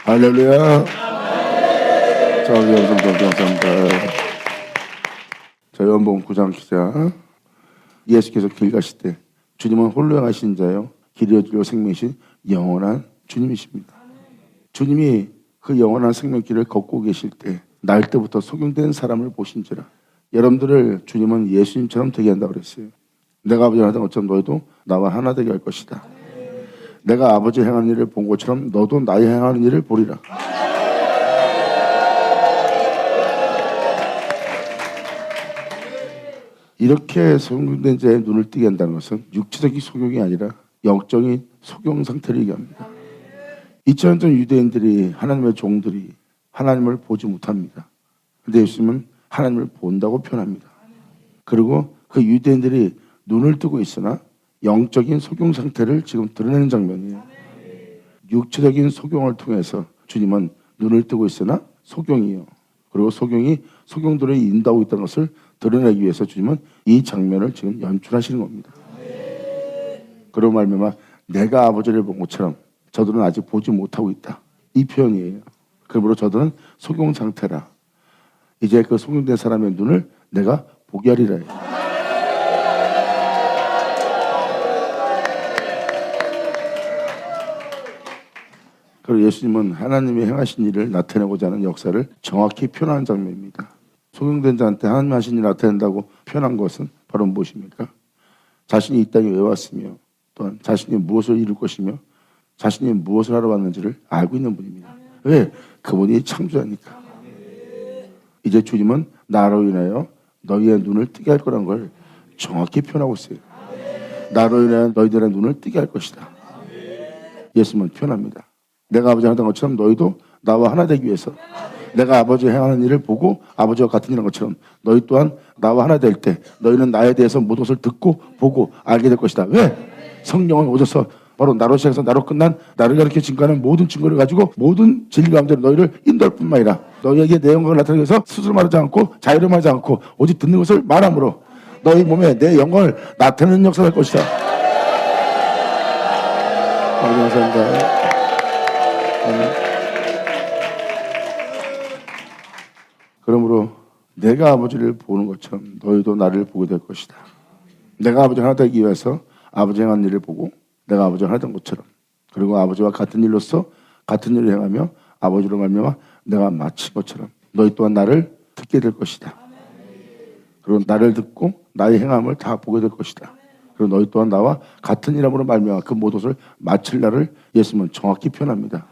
할렐루야. 자, 영성도 감사합니다. 자, 요한복음 9장 기자. 예수께서 길 가실 때 주님은 홀로 행하신 자요 길이요 진리요 생명이신 영원한 주님이십니다. 주님이 그 영원한 생명길을 걷고 계실 때 날 때부터 속용된 사람을 보신지라. 여러분들을 주님은 예수님처럼 되게 한다고 그랬어요. 내가 아버지를 하던 것처럼 너희도 나와 하나 되게 할 것이다. 내가 아버지 행하는 일을 본 것처럼 너도 나의 행하는 일을 보리라. 이렇게 속용된 자의 눈을 뜨게 한다는 것은 육체적인 속용이 아니라 영적인 속용 상태를 얘기합니다. 2000년 전 유대인들이 하나님의 종들이 하나님을 보지 못합니다. 그런데 예수님은 하나님을 본다고 표현합니다. 그리고 그 유대인들이 눈을 뜨고 있으나 영적인 속용 상태를 지금 드러내는 장면이에요. 육체적인 속용을 통해서 주님은 눈을 뜨고 있으나 속용이요. 그리고 속용이 속용들을 인도하고 있다는 것을 드러내기 위해서 주님은 이 장면을 지금 연출하시는 겁니다. 그런 말미암아 내가 아버지를 본 것처럼 저들은 아직 보지 못하고 있다. 이 표현이에요. 그러므로 저들은 속용 상태라. 이제 그 속용된 사람의 눈을 내가 보게 하리라. 그리고 예수님은 하나님이 행하신 일을 나타내고자 하는 역사를 정확히 표현하는 장면입니다. 속용된 자한테 하나님 하신 일을 나타낸다고 표현한 것은 바로 무엇입니까? 자신이 이 땅에 왜 왔으며 또한 자신이 무엇을 이룰 것이며 자신이 무엇을 하러 왔는지를 알고 있는 분입니다. 왜? 그분이 창조자니까. 이제 주님은 나로 인하여 너희의 눈을 뜨게 할 거란 걸 정확히 표현하고 있어요. 나로 인하여 너희들의 눈을 뜨게 할 것이다. 예수님은 표현합니다. 내가 아버지 하던 것처럼 너희도 나와 하나 되기 위해서 내가 아버지 행하는 일을 보고 아버지와 같은 일한 것처럼 너희 또한 나와 하나 될 때 너희는 나에 대해서 모든 것을 듣고 보고 알게 될 것이다. 왜? 성령은 오셔서 바로 나로 시작해서 나로 끝난 나를 가르쳐 증거하는 모든 증거를 가지고 모든 진리 가운데 너희를 인도할 뿐만 아니라 너희에게 내 영광을 나타내기 위해서 스스로 말하지 않고 자유로 말하지 않고 오직 듣는 것을 말함으로 너희 몸에 내 영광을 나타내는 역사를 할 것이다. 감사합니다. 그러므로 내가 아버지를 보는 것처럼 너희도 나를 보게 될 것이다. 내가 아버지가 하나 되기 위해서 아버지 행한 일을 보고 내가 아버지가 하던 것처럼 그리고 아버지와 같은 일로서 같은 일을 행하며 아버지로 말미암아 내가 마친 것처럼 너희 또한 나를 듣게 될 것이다. 그리고 나를 듣고 나의 행함을 다 보게 될 것이다. 그리고 너희 또한 나와 같은 일함으로 말미암아 그 모든 것을 마칠 날을 예수님은 정확히 표현합니다.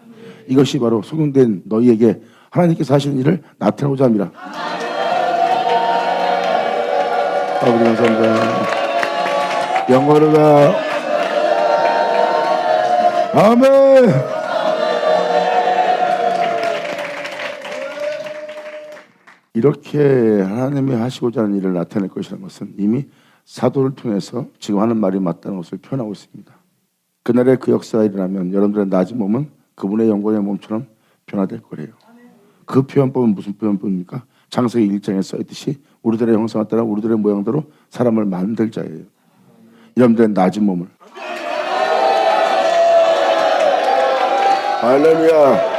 이것이 바로 속용된 너희에게 하나님께서 하시는 일을 나타내고자 합니다. 아버지 감사합니다. 영광으로다. 아멘. 이렇게 하나님이 하시고자 하는 일을 나타낼 것이라는 것은 이미 사도를 통해서 지금 하는 말이 맞다는 것을 표현하고 있습니다. 그날의 그 역사가 일어나면 여러분들의 낮은 몸은 그분의 영광의 몸처럼 변화될 거래요. 그 표현법은 무슨 표현법입니까? 창세기 1장에 써있듯이 우리들의 형상에 따라 우리들의 모양대로 사람을 만들 자예요. 여러분들의 낮은 몸을 할렐루야.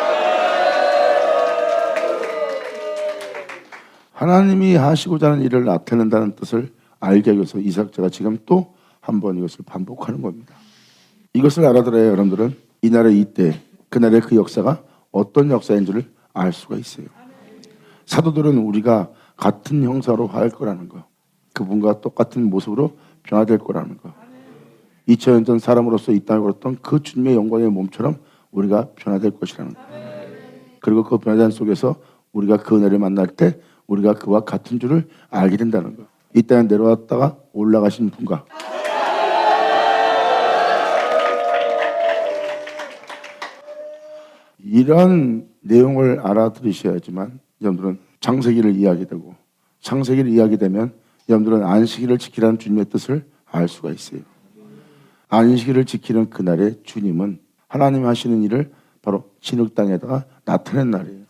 하나님이 하시고자 하는 일을 나타낸다는 뜻을 알게 하기 위해서 이삭자가 지금 또 한 번 이것을 반복하는 겁니다. 이것을 알아들어야 여러분들은 이날의 이때 그날의 그 역사가 어떤 역사인지를 알 수가 있어요. 사도들은 우리가 같은 형사로 할 거라는 거, 그분과 똑같은 모습으로 변화될 거라는 거, 2000년 전 사람으로서 이 땅에 걸었던 그 주님의 영광의 몸처럼 우리가 변화될 것이라는 거. 그리고 그 변화된 속에서 우리가 그 은혜를 만날 때 우리가 그와 같은 줄을 알게 된다는 거. 이 땅에 내려왔다가 올라가신 분과 이런 내용을 알아들으셔야지만 여러분들은 창세기를 이해하게 되고 창세기를 이해하게 되면 여러분들은 안식일을 지키라는 주님의 뜻을 알 수가 있어요. 안식일을 지키는 그날에 주님은 하나님 하시는 일을 바로 진흙 땅에다가 나타낸 날이에요.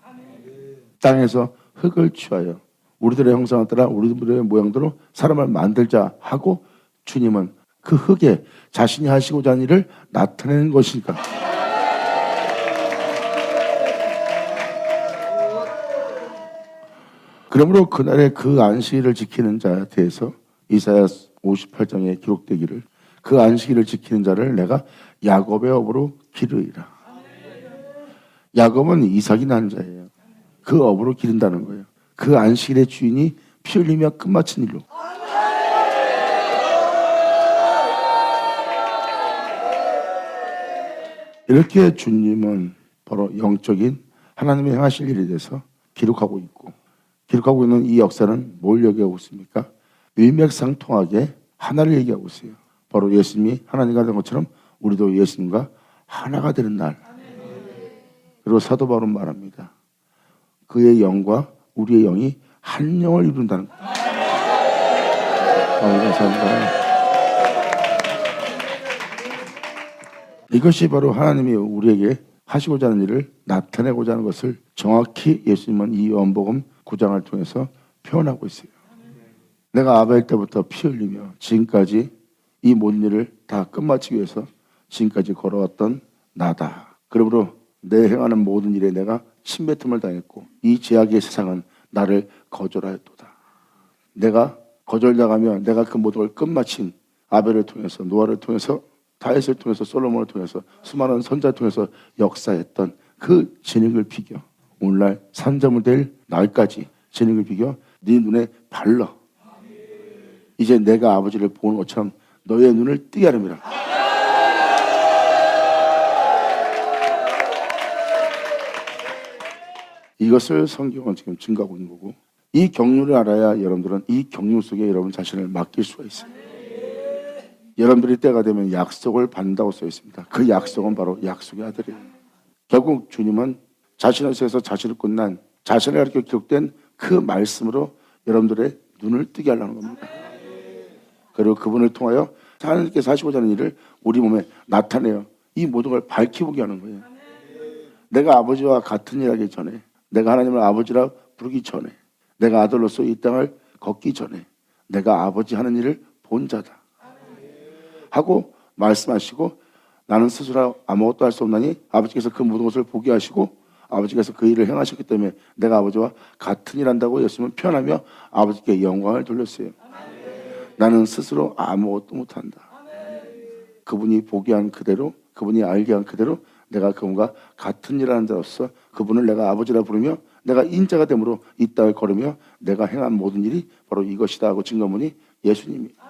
땅에서 흙을 취하여 우리들의 형상에 따라 우리들의 모양대로 사람을 만들자 하고 주님은 그 흙에 자신이 하시고자 하는 일을 나타내는 것이니까. 그러므로 그날의 그 안식일을 지키는 자에 대해서 이사야 58장에 기록되기를 그 안식일을 지키는 자를 내가 야곱의 업으로 기르리라. 야곱은 이삭이 낳은 자예요. 그 업으로 기른다는 거예요. 그 안식일의 주인이 피 흘리며 끝마친 일로. 이렇게 주님은 바로 영적인 하나님의 행하실 일에 대해서 기록하고 있는 이 역사는 뭘 얘기하고 있습니까? 일맥상통하게 하나를 얘기하고 있어요. 바로 예수님이 하나님과 된 것처럼 우리도 예수님과 하나가 되는 날. 그리고 사도 바울은 말합니다. 그의 영과 우리의 영이 한 영을 이룬다는 거예요. 감사합니다. 이것이 바로 하나님이 우리에게 하시고자 하는 일을 나타내고자 하는 것을 정확히 예수님은 이 요한복음 9장을 통해서 표현하고 있어요. 내가 아벨 때부터 피 흘리며 지금까지 이 모든 일을 다 끝마치기 위해서 지금까지 걸어왔던 나다. 그러므로 내 행하는 모든 일에 내가 침뱉음을 당했고 이 죄악의 세상은 나를 거절하였도다. 내가 거절당하며 내가 그 모든 걸 끝마친 아벨을 통해서 노아를 통해서 다윗을 통해서 솔로몬을 통해서 수많은 선자를 통해서 역사했던 그 진흙을 비겨 오늘날 산자물 될 날까지 진흙을 비겨 네 눈에 발라 이제 내가 아버지를 보는 것처럼 너의 눈을 뜨게 하렵니다. 이것을 성경은 지금 증거하고 있는 거고 이 경륜을 알아야 여러분들은 이 경륜 속에 여러분 자신을 맡길 수가 있어요. 여러분들이 때가 되면 약속을 받는다고 써 있습니다. 그 약속은 바로 약속의 아들이에요. 결국 주님은 자신을 세워서 자신을 끝난 자신을 가르쳐 기록된 그 말씀으로 여러분들의 눈을 뜨게 하려는 겁니다. 그리고 그분을 통하여 하나님께서 하시고자 하는 일을 우리 몸에 나타내어 이 모든 걸 밝히보게 하는 거예요. 내가 아버지와 같은 일 하기 전에 내가 하나님을 아버지라 부르기 전에 내가 아들로서 이 땅을 걷기 전에 내가 아버지 하는 일을 본 자다 하고 말씀하시고 나는 스스로 아무것도 할 수 없나니 아버지께서 그 모든 것을 보게 하시고 아버지께서 그 일을 행하셨기 때문에 내가 아버지와 같은 일 한다고 예수님은 표현하며 아버지께 영광을 돌렸어요. 나는 스스로 아무것도 못한다. 그분이 보게 한 그대로 그분이 알게 한 그대로 내가 그분과 같은 일을 하는 자로서 그분을 내가 아버지라 부르며 내가 인자가 됨으로 이 땅을 걸으며 내가 행한 모든 일이 바로 이것이다 하고 증거문이 예수님입니다.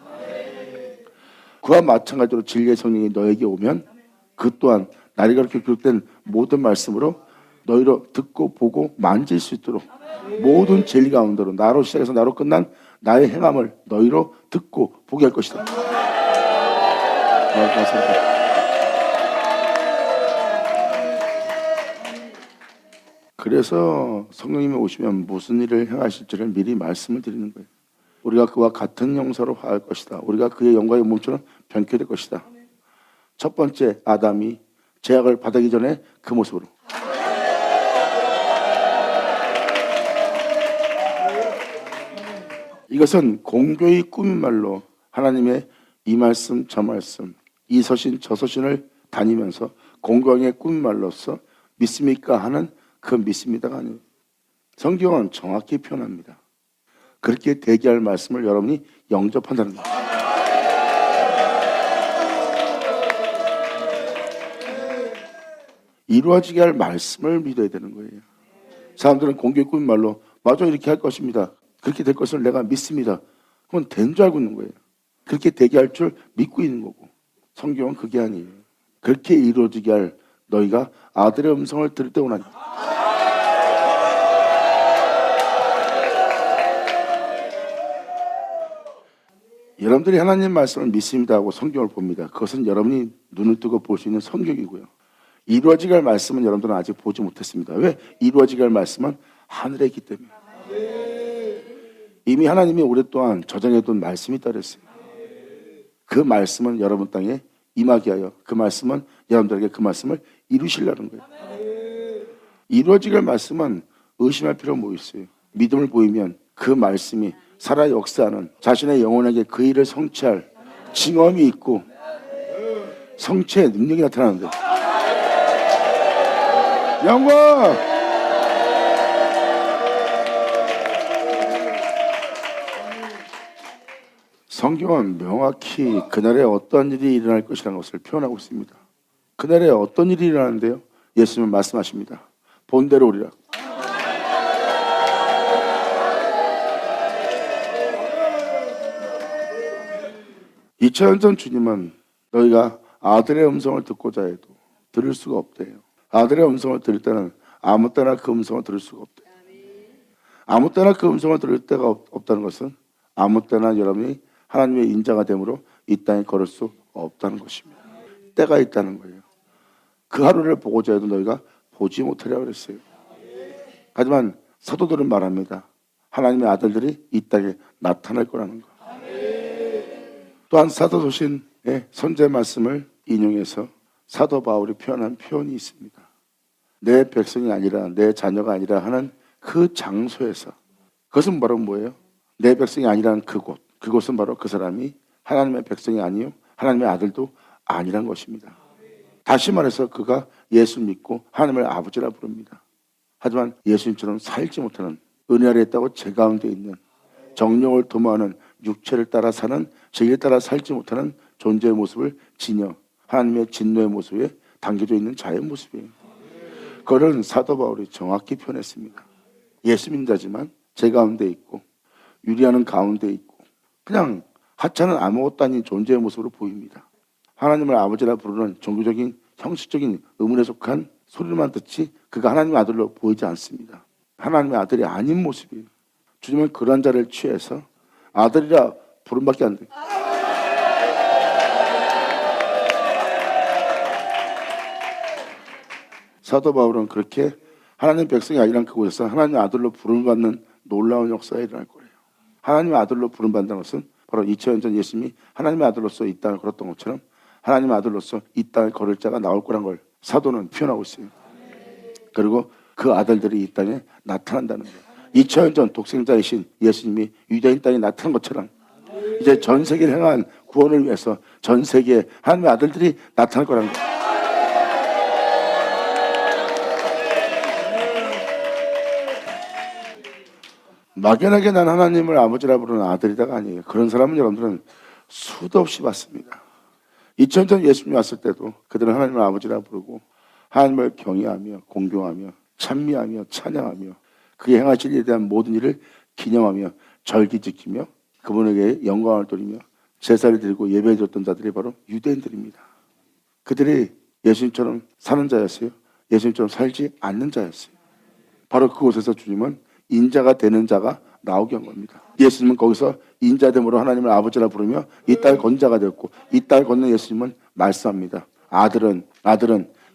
그와 마찬가지로 진리의 성령이 너에게 오면 그 또한 나를 가르쳐 기록된 모든 말씀으로 너희로 듣고 보고 만질 수 있도록 모든 진리 가운데로 나로 시작해서 나로 끝난 나의 행함을 너희로 듣고 보게 할 것이다. 감사합니다. 그래서 성령님이 오시면 무슨 일을 행하실지를 미리 말씀을 드리는 거예요. 우리가 그와 같은 형사로 화할 것이다. 우리가 그의 영광의 몸처럼 변케 될 것이다. 첫 번째 아담이 죄악을 받기 전에 그 모습으로 이것은 공교의 꾸민 말로 하나님의 이 말씀 저 말씀 이 서신 저 서신을 다니면서 공경의 꾸민 말로서 믿습니까 하는 그 믿습니다가 아니에요. 성경은 정확히 표현합니다. 그렇게 대기할 말씀을 여러분이 영접한다는 거예요. 이루어지게 할 말씀을 믿어야 되는 거예요. 사람들은 공교의 꾸민 말로 맞아 이렇게 할 것입니다. 그렇게 될 것을 내가 믿습니다. 그건 된 줄 알고 있는 거예요. 그렇게 되게 할 줄 믿고 있는 거고 성경은 그게 아니에요. 그렇게 이루어지게 할 너희가 아들의 음성을 들을 때 오나니 여러분들이 하나님 말씀을 믿습니다 하고 성경을 봅니다. 그것은 여러분이 눈을 뜨고 볼 수 있는 성경이고요. 이루어지게 할 말씀은 여러분들은 아직 보지 못했습니다. 왜? 이루어지게 할 말씀은 하늘에 있기 때문에. 이미 하나님이 오랫동안 저장해둔 말씀이 있다고 했어요. 그 말씀은 여러분 땅에 임하게 하여 그 말씀은 여러분들에게 그 말씀을 이루시려는 거예요. 이루어지게 할 말씀은 의심할 필요가 뭐 있어요. 믿음을 보이면 그 말씀이 살아 역사하는 자신의 영혼에게 그 일을 성취할 징험이 있고 성취의 능력이 나타나는데 영광 성경은 명확히 그날에 어떤 일이 일어날 것이라는 것을 표현하고 있습니다. 그날에 어떤 일이 일어나는데요? 예수님은 말씀하십니다. 본대로 오리라. (2000년) 전 주님은 너희가 아들의 음성을 듣고자 해도 들을 수가 없대요. 아들의 음성을 들을 때는 아무 때나 그 음성을 들을 수가 없대요. 아무 때나 그 음성을 들을 때가 없다는 것은 아무 때나 여러분이 하나님의 인자가 되므로 이 땅에 걸을 수 없다는 것입니다. 때가 있다는 거예요. 그 하루를 보고자 해도 너희가 보지 못하리라 그랬어요. 하지만 사도들은 말합니다. 하나님의 아들들이 이 땅에 나타날 거라는 거. 또한 사도소신의 선제 말씀을 인용해서 사도 바울이 표현한 표현이 있습니다. 내 백성이 아니라 내 자녀가 아니라 하는 그 장소에서, 그것은 바로 뭐예요? 내 백성이 아니라는 그곳, 그곳은 바로 그 사람이 하나님의 백성이 아니요 하나님의 아들도 아니란 것입니다. 다시 말해서 그가 예수 믿고 하나님을 아버지라 부릅니다. 하지만 예수님처럼 살지 못하는, 은혜 아래 있다고 제 가운데 있는, 정욕을 도모하는, 육체를 따라 사는, 죄를 따라 살지 못하는 존재의 모습을 지녀 하나님의 진노의 모습에 담겨져 있는 자의 모습이에요. 그거를 사도 바울이 정확히 표현했습니다. 예수 믿는 자지만 제 가운데 있고 유리하는 가운데 있고 그냥 하찮은 아무것도 아닌 존재의 모습으로 보입니다. 하나님을 아버지라 부르는 종교적인 형식적인 의문에 속한 소리만 듣지 그가 하나님의 아들로 보이지 않습니다. 하나님의 아들이 아닌 모습이에요. 주님은 그런 자를 취해서 아들이라 부름밖에 안 돼요. 사도 바울은 그렇게 하나님 백성이 아니란 그곳에서 하나님의 아들로 부름받는 놀라운 역사가 일어날 거예요. 하나님의 아들로 부름받는 것은 바로 2000년 전 예수님이 하나님의 아들로서 이 땅을 걸었던 것처럼 하나님의 아들로서 이 땅을 걸을 자가 나올 거란 걸 사도는 표현하고 있어요. 그리고 그 아들들이 이 땅에 나타난다는 거예요. 2000년 전 독생자이신 예수님이 유대인 땅에 나타난 것처럼 이제 전 세계를 향한 구원을 위해서 전 세계에 하나님의 아들들이 나타날 거라는 거예요. 막연하게 난 하나님을 아버지라 부르는 아들이다가 아니에요. 그런 사람은 여러분들은 수도 없이 봤습니다. 2000년 전 예수님이 왔을 때도 그들은 하나님을 아버지라 부르고 하나님을 경외하며 공경하며 찬미하며 찬양하며 그의 행하실 일에 대한 모든 일을 기념하며 절기 지키며 그분에게 영광을 돌리며 제사를 드리고 예배 드렸던 자들이 바로 유대인들입니다. 그들이 예수님처럼 사는 자였어요? 예수님처럼 살지 않는 자였어요? 바로 그곳에서 주님은 인자가 되는 자가 나오게 한 겁니다. 예수님은 거기서 인자됨으로 하나님을 아버지라 부르며 이 땅을 건 자가 되었고 이 땅을 걷는 예수님은 말씀합니다. 아들은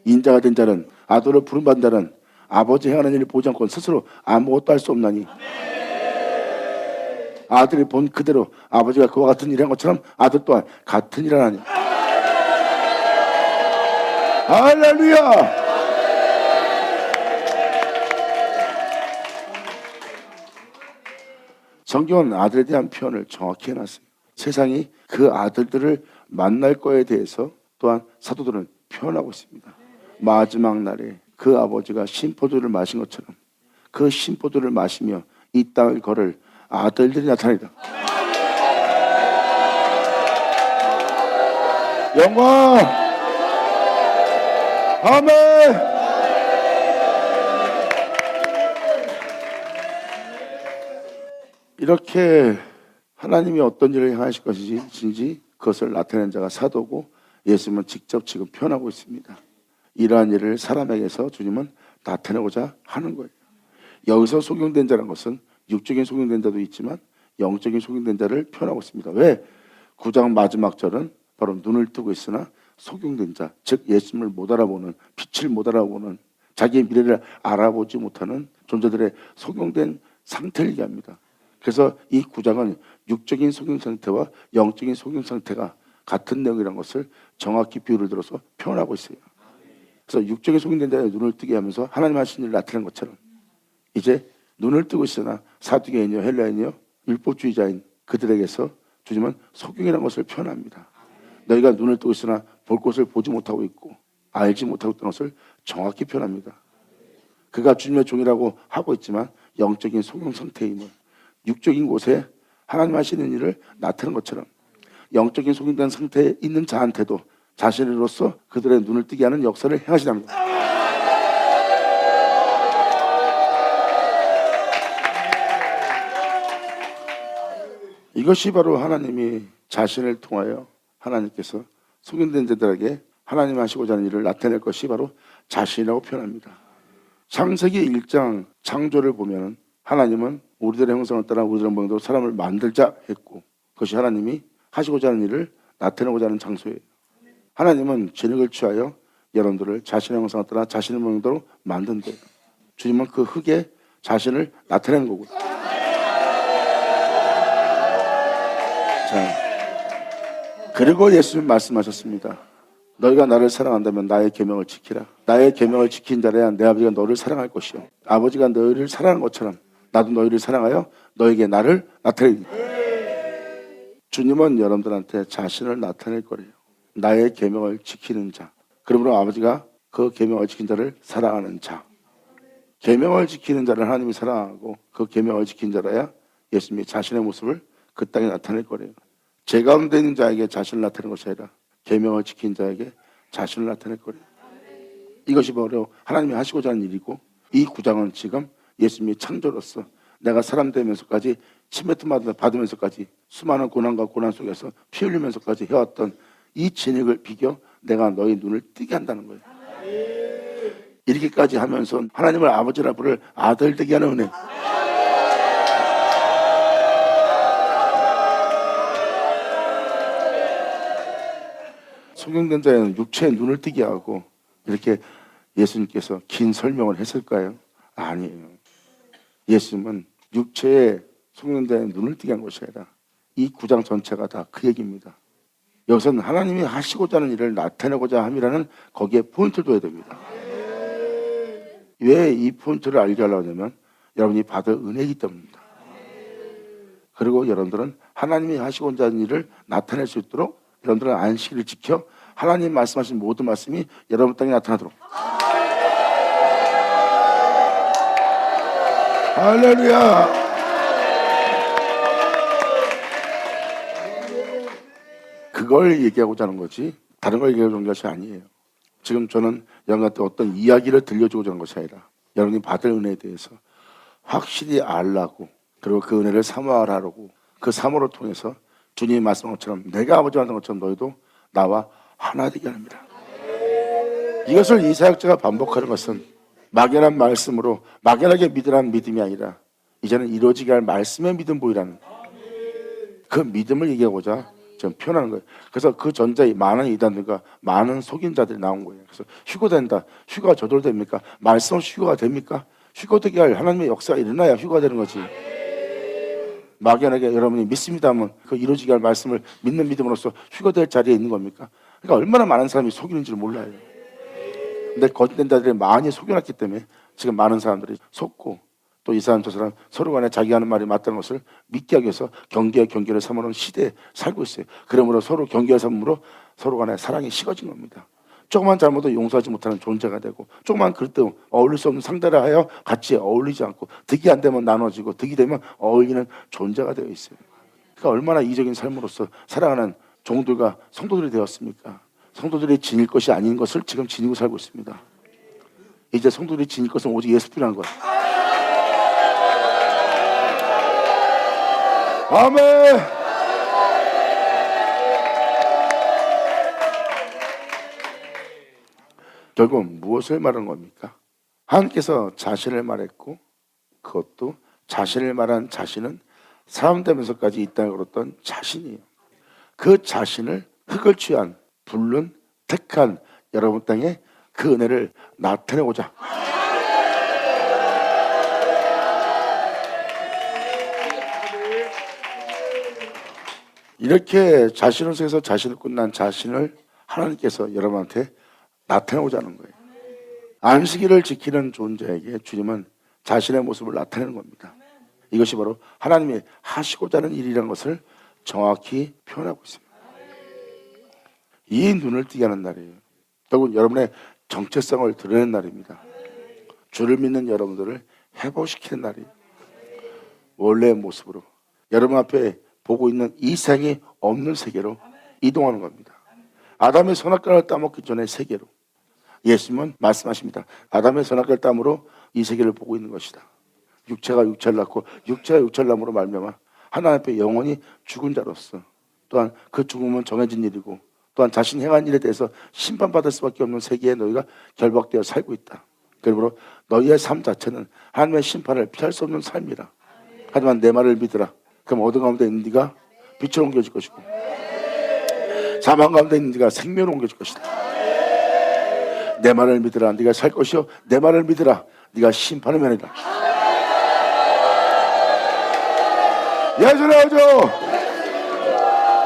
인자가 된 자는 아들을 부름받은 자는 아버지 행하는 일을 보지 않고 스스로 아무것도 할 수 없나니 아들이 본 그대로 아버지가 그와 같은 일을 한 것처럼 아들 또한 같은 일을 하나니. 할렐루야. 성경은 아들에 대한 표현을 정확히 해놨어요. 세상이 그 아들들을 만날 거에 대해서 또한 사도들은 표현하고 있습니다. 마지막 날에 그 아버지가 신포도를 마신 것처럼 그 신포도를 마시며 이 땅을 걸을 아들들이 나타나리라. 영광. 아멘. 이렇게 하나님이 어떤 일을 행하실 것인지 그것을 나타낸 자가 사도고 예수님은 직접 지금 표현하고 있습니다. 이러한 일을 사람에게서 주님은 나타내고자 하는 거예요. 여기서 속용된 자라는 것은 육적인 속용된 자도 있지만 영적인 속용된 자를 표현하고 있습니다. 왜? 9장 마지막 절은 바로 눈을 뜨고 있으나 속용된 자, 즉 예수님을 못 알아보는, 빛을 못 알아보는, 자기의 미래를 알아보지 못하는 존재들의 속용된 상태를 얘기합니다. 그래서 이 9장은 육적인 속용 상태와 영적인 속용 상태가 같은 내용이라는 것을 정확히 비유를 들어서 표현하고 있어요. 그래서 육적인 속용된 자의 눈을 뜨게 하면서 하나님 하신 일을 나타낸 것처럼 이제 눈을 뜨고 있으나 사두개인이요 헬라인이요 율법주의자인 그들에게서 주님은 속용이라는 것을 표현합니다. 너희가 눈을 뜨고 있으나 볼 것을 보지 못하고 있고 알지 못하고 있던 것을 정확히 표현합니다. 그가 주님의 종이라고 하고 있지만 영적인 속용 상태임을 육적인 곳에 하나님 하시는 일을 나타내는 것처럼 영적인 속임된 상태에 있는 자한테도 자신으로서 그들의 눈을 뜨게 하는 역사를 행하시는 겁니다. 이것이 바로 하나님이 자신을 통하여 하나님께서 속임된 자들에게 하나님 하시고자 하는 일을 나타낼 것이 바로 자신이라고 표현합니다. 창세기 1장 창조를 보면 하나님은 우리들의 형상을 따라 우리들의 모양대로 사람을 만들자 했고, 그것이 하나님이 하시고자 하는 일을 나타내고자 하는 장소예요. 하나님은 진흙을 취하여 여러분들을 자신의 형상을 따라 자신의 모양대로 만든대요. 주님은 그 흙에 자신을 나타내는 거고요. 자, 그리고 예수님 말씀하셨습니다. 너희가 나를 사랑한다면 나의 계명을 지키라. 나의 계명을 지킨 자라야 내 아버지가 너를 사랑할 것이요, 아버지가 너희를 사랑한 것처럼 나도 너희를 사랑하여 너에게 나를 나타내리. 주님은 여러분들한테 자신을 나타낼 거래요. 나의 계명을 지키는 자. 그러므로 아버지가 그 계명을 지킨 자를 사랑하는 자. 계명을 지키는 자를 하나님이 사랑하고 그 계명을 지킨 자라야 예수님이 자신의 모습을 그 땅에 나타낼 거래요. 제 가운데 있는 자에게 자신을 나타내는 것이 아니라 계명을 지킨 자에게 자신을 나타낼 거래요. 이것이 바로 하나님이 하시고자 하는 일이고, 이 구장은 지금 예수님이 창조로서 내가 사람 되면서까지 침뱉음 받으면서까지 수많은 고난과 고난 속에서 피 흘리면서까지 해왔던 이 진흙을 비겨 내가 너희 눈을 뜨게 한다는 거예요. 이렇게까지 하면서 하나님을 아버지라 부를 아들 되게 하는 은혜. 성경된 자에는 육체의 눈을 뜨게 하고 이렇게 예수님께서 긴 설명을 했을까요? 아니에요. 예수님은 육체의 성경된 눈을 뜨게 한 것이 아니라 이 구장 전체가 다 그 얘기입니다. 여기서는 하나님이 하시고자 하는 일을 나타내고자 함이라는 거기에 포인트를 둬야 됩니다. 왜 이 포인트를 알게 하려고 하냐면 여러분이 받을 은혜이기 때문입니다. 그리고 여러분들은 하나님이 하시고자 하는 일을 나타낼 수 있도록 여러분들은 안식일을 지켜 하나님 말씀하신 모든 말씀이 여러분 땅에 나타나도록. 할렐루야. 그걸 얘기하고자 하는 거지 다른 걸 얘기하는 것이 아니에요. 지금 저는 여러분한테 어떤 이야기를 들려주고자 하는 것이 아니라 여러분이 받을 은혜에 대해서 확실히 알라고, 그리고 그 은혜를 사모하라고, 그 사모를 통해서 주님이 말씀한 것처럼 내가 아버지와 하는 것처럼 너희도 나와 하나 되게 합니다. 이것을 이 사역자가 반복하는 것은 막연한 말씀으로 막연하게 믿으라는 믿음이 아니라 이제는 이루어지게 할 말씀의 믿음 보이라는 그 믿음을 얘기하고자 지금 표현하는 거예요. 그래서 그 전자에 많은 이단들과 많은 속임자들이 나온 거예요. 그래서 휴거된다. 휴가 저절로 됩니까? 말씀 없이 휴가가 됩니까? 휴거되게 할 하나님의 역사가 일어나야 휴가가 되는 거지. 막연하게 여러분이 믿습니다 하면 그 이루어지게 할 말씀을 믿는 믿음으로써 휴거될 자리에 있는 겁니까? 그러니까 얼마나 많은 사람이 속이는지를 몰라요. 근데 거짓된 자들이 많이 속여놨기 때문에 지금 많은 사람들이 속고, 또 이 사람 저 사람 서로 간에 자기 하는 말이 맞다는 것을 믿게 하기 위해서 경계와 경계를 삼으는 시대에 살고 있어요. 그러므로 서로 경계와 삼으로 서로 간에 사랑이 식어진 겁니다. 조그만 잘못도 용서하지 못하는 존재가 되고, 조그만 그릇도 어울릴 수 없는 상대를 하여 같이 어울리지 않고, 득이 안 되면 나눠지고 득이 되면 어울리는 존재가 되어 있어요. 그러니까 얼마나 이적인 삶으로서 살아가는 종들과 성도들이 되었습니까? 성도들이 지닐 것이 아닌 것을 지금 지니고 살고 있습니다. 이제 성도들이 지닐 것은 오직 예수뿐이라는 거예요. 아멘. 결국 무엇을 말하는 겁니까? 하나님께서 자신을 말했고, 그것도 자신을 말한 자신은 사람 되면서까지 이 땅에 걸었던 자신이에요. 그 자신을 흙을 취한 부른 택한 여러분 땅에 그 은혜를 나타내고자. 이렇게 자신을 통해서 자신을 끝난 자신을 하나님께서 여러분한테 나타내고자 하는 거예요. 안식일을 지키는 존재에게 주님은 자신의 모습을 나타내는 겁니다. 이것이 바로 하나님이 하시고자 하는 일이라는 것을 정확히 표현하고 있습니다. 이 눈을 뜨게 하는 날이에요. 결국 여러분의 정체성을 드러내는 날입니다. 주를 믿는 여러분들을 회복시키는 날이에요. 원래의 모습으로 여러분 앞에 보고 있는 이 생이 없는 세계로 이동하는 겁니다. 아담의 선악과를 따먹기 전에 세계로. 예수님은 말씀하십니다. 아담의 선악과를 따므로 이 세계를 보고 있는 것이다. 육체가 육체를 낳고 육체가 육체를 낳음으로 말미암아 하나님 앞에 영원히 죽은 자로서, 또한 그 죽음은 정해진 일이고, 또한 자신이 행한 일에 대해서 심판받을 수밖에 없는 세계에 너희가 결박되어 살고 있다. 그러므로 너희의 삶 자체는 하나님의 심판을 피할 수 없는 삶이라. 하지만 내 말을 믿으라. 그럼 어둠 가운데 있는 네가 빛으로 옮겨질 것이고, 사망 가운데 있는 네가 생명으로 옮겨질 것이다. 내 말을 믿으라. 네가 살 것이요, 내 말을 믿으라. 네가 심판을 면하리라. 예수 나오죠.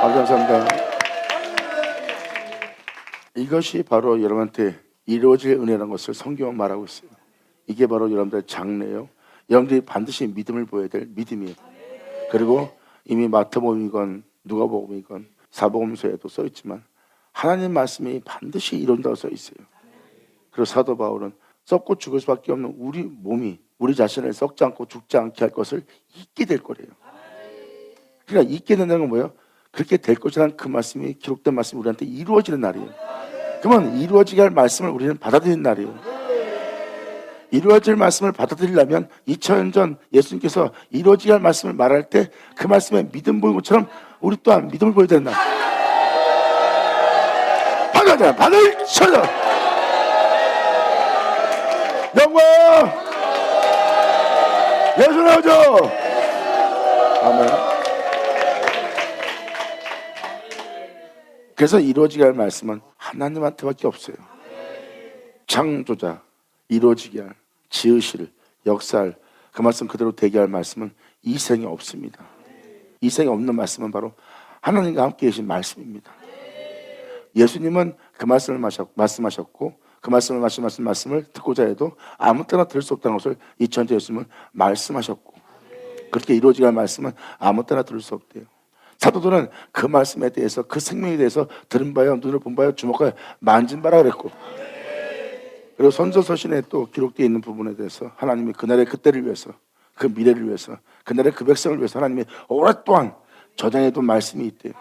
감사합니다. 이것이 바로 여러분한테 이루어질 은혜라는 것을 성경은 말하고 있어요. 이게 바로 여러분들의 장래예요. 여러분들이 반드시 믿음을 보여야 될 믿음이에요. 그리고 이미 마태복음이건 누가복음이건 사복음서에도 써 있지만 하나님 말씀이 반드시 이룬다고 써 있어요. 그리고 사도 바울은 썩고 죽을 수밖에 없는 우리 몸이 우리 자신을 썩지 않고 죽지 않게 할 것을 잊게 될 거래요. 그러니까 잊게 된다는 건 뭐예요? 그렇게 될 것이라는 그 말씀이, 기록된 말씀이 우리한테 이루어지는 날이에요. 그러면 이루어지게 할 말씀을 우리는 받아들이는 날이에요. 이루어질 말씀을 받아들이려면 2000년 전 예수님께서 이루어지게 할 말씀을 말할 때 그 말씀에 믿음 보이는 것처럼 우리 또한 믿음을 보여야 된다. 받아들여, 받아들여. 영광 예수 나오죠. 아멘. 그래서 이루어지게 할 말씀은 하나님한테밖에 없어요. 창조자, 이루어지게 할, 지으실, 역사할, 그 말씀 그대로 되게 할 말씀은 이 생에 없습니다. 이 생에 없는 말씀은 바로 하나님과 함께 계신 말씀입니다. 예수님은 그 말씀을 말씀하셨고, 그 말씀을 듣고자 해도 아무 때나 들을 수 없다는 것을 2000년 예수님은 말씀하셨고, 그렇게 이루어지게 할 말씀은 아무 때나 들을 수 없대요. 사도들은 그 말씀에 대해서, 그 생명에 대해서 들은 바요, 눈을 본 바요, 주목하여 만진 바라 그랬고, 그리고 선지서신에 또 기록되어 있는 부분에 대해서 하나님이 그날의 그때를 위해서, 그 미래를 위해서, 그날의 그 백성을 위해서 하나님이 오랫동안 저장해둔 말씀이 있대요.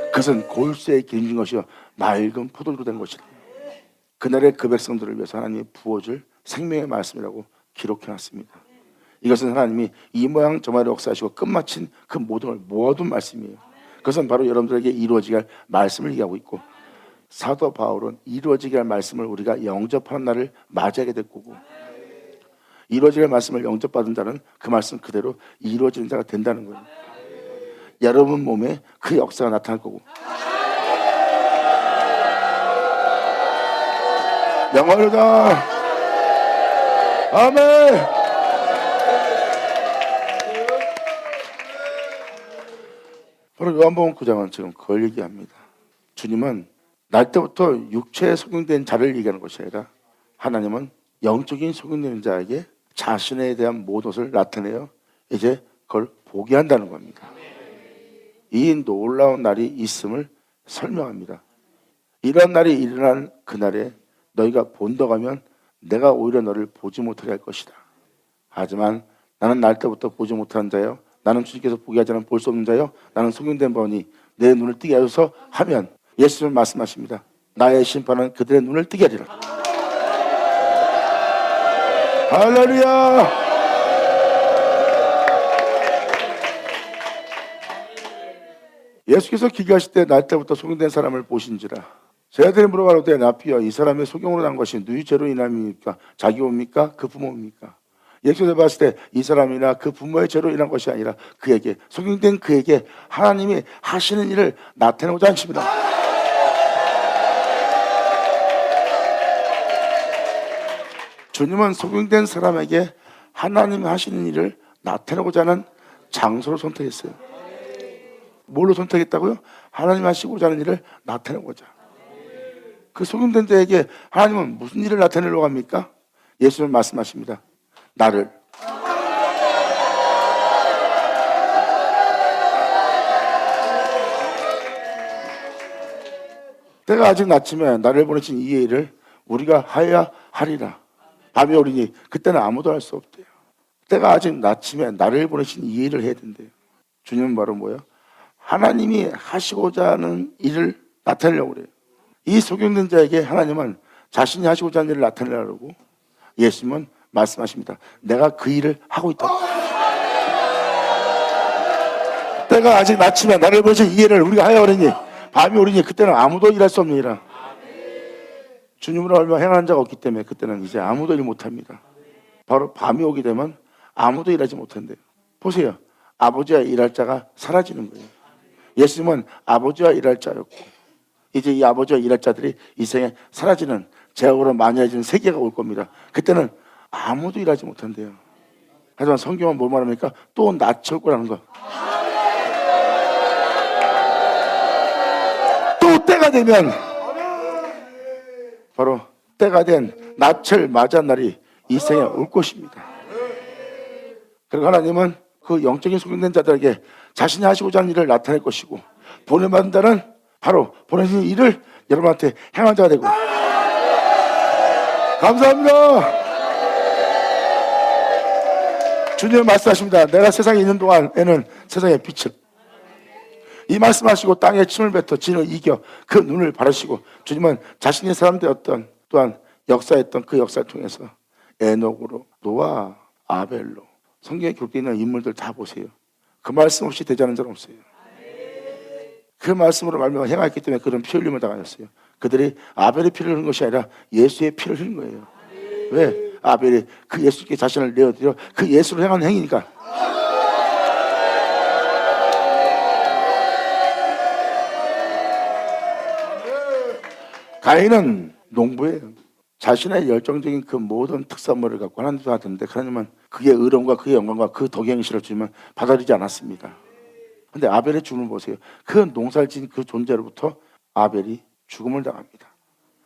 그것은 골수에 기름진 것이요 맑은 포도주로 된 것이다. 그날의 그 백성들을 위해서 하나님이 부어줄 생명의 말씀이라고 기록해놨습니다. 이것은 하나님이 이 모양 저 모양 역사하시고 끝마친 그 모든 걸 모아둔 말씀이에요. 그것은 바로 여러분들에게 이루어지게 할 말씀을 얘기하고 있고, 사도 바울은 이루어지게 할 말씀을 우리가 영접하는 날을 맞이하게 될 거고, 이루어지게 할 말씀을 영접받은 자는 그 말씀 그대로 이루어지는 자가 된다는 거예요. 여러분 몸에 그 역사가 나타날 거고, 영원하다. 아멘. 바로 요한복음 9장은 지금 그걸 얘기합니다. 주님은 날 때부터 육체에 속용된 자를 얘기하는 것이 아니라 하나님은 영적인 속용된 자에게 자신에 대한 모든 것을 나타내어 이제 그걸 보게 한다는 겁니다. 이 놀라운 날이 있음을 설명합니다. 이런 날이 일어난 그날에 너희가 본다고 하면 내가 오히려 너를 보지 못하게 할 것이다. 하지만 나는 날 때부터 보지 못하는 자요, 나는 주님께서 보게 하지 않으면 볼 수 없는 자요, 나는 속용된 바오니 내 눈을 뜨게 하소서 하면, 예수님은 말씀하십니다. 나의 심판은 그들의 눈을 뜨게 하리라. 할렐루야. 예수께서 기계하실 때 날 때부터 속용된 사람을 보신지라. 제자들이 물어가로되 나피여 이 사람의 속용으로 난 것이 누이 죄로 인함입니까? 자기 옵니까? 그 부모입니까? 예수께서 봤을 때 이 사람이나 그 부모의 죄로 인한 것이 아니라 그에게, 속용된 그에게 하나님이 하시는 일을 나타내고자 하십니다. 주님은 속용된 사람에게 하나님이 하시는 일을 나타내고자 하는 장소를 선택했어요. 뭘로 선택했다고요? 하나님이 하시고자 하는 일을 나타내고자. 그 속용된 자에게 하나님은 무슨 일을 나타내려고 합니까? 예수님은 말씀하십니다. 나를. 때가 아직 낮지만 나를 보내신 이 일을 우리가 하여야 하리라. 밤이 오리니 그때는 아무도 할 수 없대요. 때가 아직 낮지만 나를 보내신 이 일을 해야 된대요. 주님은 바로 뭐예요? 하나님이 하시고자 하는 일을 나타내려고 그래요. 이 소경된 자에게 하나님은 자신이 하시고자 하는 일을 나타내려고 예수님은 말씀하십니다. 내가 그 일을 하고 있다. 때가 아직 낮지만 나를 보신 이해를 우리가 하여 오리니 밤이 오리니 그때는 아무도 일할 수 없는 일이라. 주님으로 얼마 행하는 자가 없기 때문에 그때는 이제 아무도 일 못합니다. 바로 밤이 오게 되면 아무도 일하지 못한대요. 보세요. 아버지와 일할 자가 사라지는 거예요. 예수님은 아버지와 일할 자였고 이제 이 아버지와 일할 자들이 이 생에 사라지는 제약으로 만연해지는 세계가 올 겁니다. 그때는 아무도 일하지 못한대요. 하지만 성경은 뭘 말합니까? 또 낯을 거라는 거. 또 때가 되면 바로 때가 된 낯을 맞이한 날이 이 생에 올 것입니다. 그리고 하나님은 그 영적인 소경된 자들에게 자신이 하시고자 하는 일을 나타낼 것이고 보내받은 자는 바로 보내신 일을 여러분한테 행한 자가 되고. 감사합니다. 주님 말씀하십니다. 내가 세상에 있는 동안에는 세상의 빛을 이 말씀하시고 땅에 침을 뱉어 진을 이겨 그 눈을 바르시고 주님은 자신의 사람 되었던 또한 역사했던 그 역사를 통해서 에녹으로 노아 아벨로 성경에 기록되어 있는 인물들 다 보세요. 그 말씀 없이 되지 않은 자는 없어요. 그 말씀으로 말미암아 행하였기 때문에 그런 피 흘림을 당하셨어요. 그들이 아벨의 피를 흘린 것이 아니라 예수의 피를 흘린 거예요. 왜? 아벨이 그 예수께 자신을 내어드려 그 예수를 행한 행위니까. 가인은 농부예요. 자신의 열정적인 그 모든 특산물을 갖고 하나님께 왔는데 하나님은 그의 의로움과 그의 영광과 그 덕행실을 주면 받아들이지 않았습니다. 근데 아벨의 죽음을 보세요. 그 농사를 지은 그 존재로부터 아벨이 죽음을 당합니다.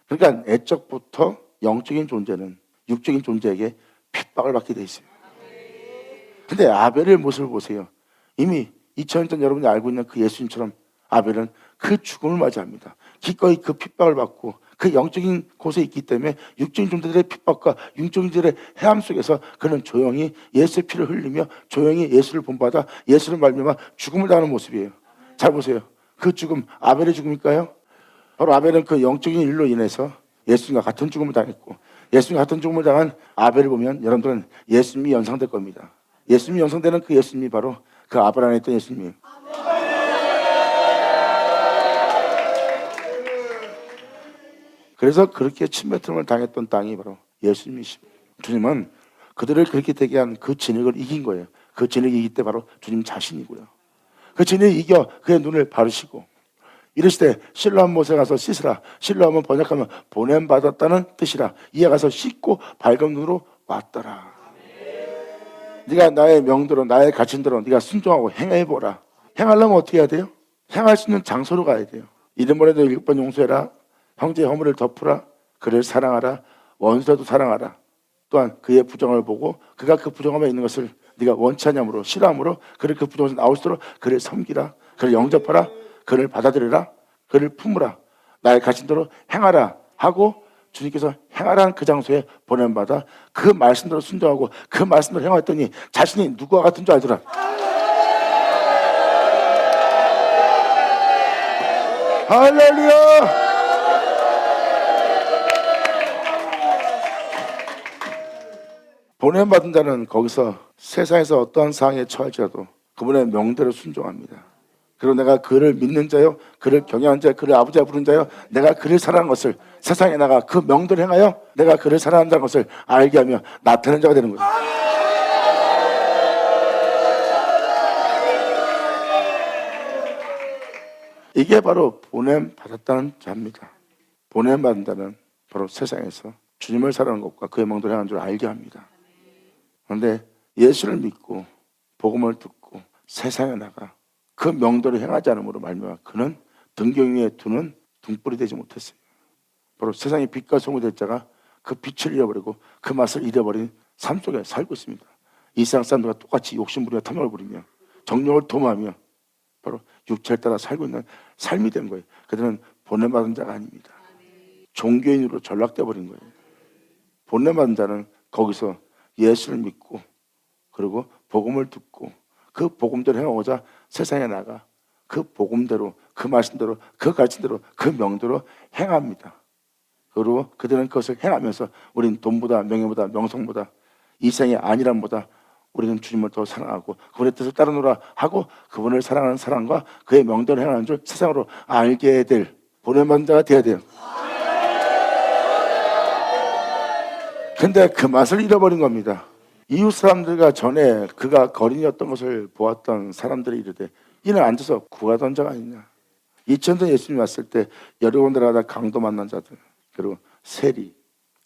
그러니까 애적부터 영적인 존재는 육적인 존재에게 핍박을 받게 돼 있어요. 근데 아벨의 모습을 보세요. 이미 2000년 전 여러분이 알고 있는 그 예수님처럼 아벨은 그 죽음을 맞이합니다. 기꺼이 그 핍박을 받고 그 영적인 곳에 있기 때문에 육적인 존재들의 핍박과 육적인 존재들의 해함 속에서 그는 조용히 예수의 피를 흘리며 조용히 예수를 본받아 예수를 말미암아 죽음을 당하는 모습이에요. 잘 보세요. 그 죽음 아벨의 죽음일까요? 바로 아벨은 그 영적인 일로 인해서 예수님과 같은 죽음을 당했고 예수님과 같은 죽음을 당한 아벨을 보면 여러분들은 예수님이 연상될 겁니다. 예수님이 연상되는 그 예수님이 바로 그 아벨 안에 있던 예수님이에요. 그래서 그렇게 침뱉음을 당했던 땅이 바로 예수님이십니다. 주님은 그들을 그렇게 되게 한 그 진흙을 이긴 거예요. 그 진흙을 이길 때 바로 주님 자신이고요. 그 진흙을 이겨 그의 눈을 바르시고 이르시되 실로암 못에 가서 씻으라. 실로암은 번역하면 보냄받았다는 뜻이라. 이에 가서 씻고 밝은 눈으로 왔더라. 네가 나의 명대로 나의 가르침대로 네가 순종하고 행해보라. 행하려면 어떻게 해야 돼요? 행할 수 있는 장소로 가야 돼요. 이름으로도 7번 용서해라. 형제의 허물을 덮으라. 그를 사랑하라. 원수라도 사랑하라. 또한 그의 부정을 보고 그가 그 부정함에 있는 것을 네가 원치 않냐므로 싫어함으로 그를 그 부정에서 나올수록 그를 섬기라. 그를 영접하라. 그를 받아들여라. 그를 품으라. 나의 가르침대로 행하라 하고 주님께서 행하라는 그 장소에 보냄받아 그 말씀대로 순종하고 그 말씀대로 행했더니 자신이 누구와 같은 줄 알더라. 할렐루야. 보냄받은 자는 거기서 세상에서 어떠한 상황에 처할지라도 그분의 명대로 순종합니다. 그리고 내가 그를 믿는 자요, 그를 경외하는 자요, 그를 아버지라 부르는 자요, 내가 그를 사랑하는 것을 세상에 나가 그 명대로 행하여 내가 그를 사랑한다는 것을 알게 하며 나타내는 자가 되는 거예요. 이게 바로 보냄받았다는 자입니다. 보냄받은 자는 바로 세상에서 주님을 사랑하는 것과 그의 명대로 행하는 줄 알게 합니다. 그런데 예수를 믿고 복음을 듣고 세상에 나가 그 명도를 행하지 않음으로 말미암아 그는 등경 위에 두는 등불이 되지 못했어요. 바로 세상의 빛과 소금이 될 자가 그 빛을 잃어버리고 그 맛을 잃어버린 삶 속에 살고 있습니다. 이 세상 사람들과 똑같이 욕심부리며 탐욕을 부리며 정욕을 도모하며 바로 육체를 따라 살고 있는 삶이 된 거예요. 그들은 보냄받은 자가 아닙니다. 종교인으로 전락돼 버린 거예요. 보냄받은 자는 거기서 예수를 믿고 그리고 복음을 듣고 그 복음대로 행하고자 세상에 나가 그 복음대로, 그 말씀대로, 그 가르침대로, 그 명대로 행합니다. 그리고 그들은 그것을 행하면서 우리는 돈보다 명예보다 명성보다 이 세상의 안일함보다 우리는 주님을 더 사랑하고 그분의 뜻을 따르노라 하고 그분을 사랑하는 사랑과 그의 명대로 행하는 줄 세상으로 알게 될 보냄받은 자가 되어야 돼요. 근데 그 맛을 잃어버린 겁니다. 이웃 사람들과 전에 그가 거린이었던 것을 보았던 사람들이 이르되 이는 앉아서 구하던 자가 아니냐. 2000년 예수님이 왔을 때 여러 군데 가다 강도 만난 자들, 그리고 세리,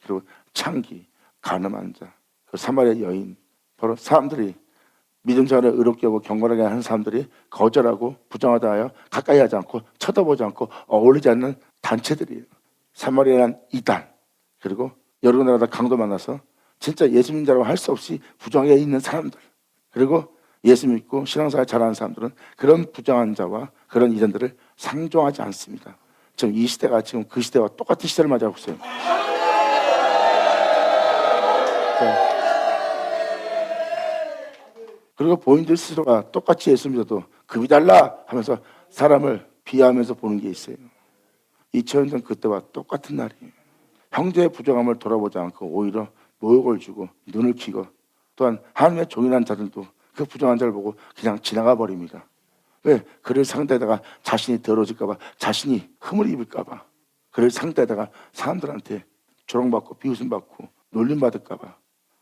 그리고 창기, 가늠한 자, 그리고 사마리아 여인, 바로 사람들이 믿음 생활을 의롭게 하고 경건하게 하는 사람들이 거절하고 부정하다 하여 가까이 하지 않고 쳐다보지 않고 어울리지 않는 단체들이에요. 사마리아는 이단, 그리고 여러 군데 가다 강도 만나서 진짜 예수 믿는다고 할 수 없이 부정하게 있는 사람들, 그리고 예수 믿고 신앙생활 잘하는 사람들은 그런 부정한 자와 그런 이단들을 상종하지 않습니다. 지금 이 시대가 지금 그 시대와 똑같은 시대를 맞이하고 있어요. 그리고 본인들 스스로가 똑같이 예수 믿어도 급이 달라 하면서 사람을 비하하면서 보는 게 있어요. 2000년 전 그때와 똑같은 날이에요. 형제의 부정함을 돌아보지 않고 오히려 모욕을 주고 눈을 키고 또한 하나님의 종이라는 자들도 그 부정한 자를 보고 그냥 지나가 버립니다. 왜? 그를 상대에다가 자신이 더러워질까 봐, 자신이 흠을 입을까 봐, 그를 상대에다가 사람들한테 조롱받고 비웃음받고 놀림받을까 봐,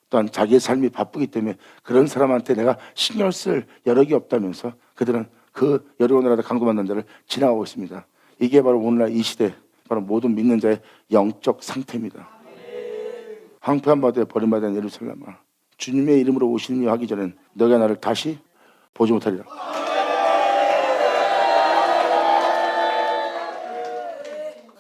또한 자기의 삶이 바쁘기 때문에 그런 사람한테 내가 신경 쓸 여력이 없다면서 그들은 그 여러 나라의 강도 만난 자를 지나가고 있습니다. 이게 바로 오늘날 이 시대 바로 모든 믿는 자의 영적 상태입니다. 황폐한 바다에 버림받은 예루살렘아, 주님의 이름으로 오시는 이 하기 전엔 너가 나를 다시 보지 못하리라.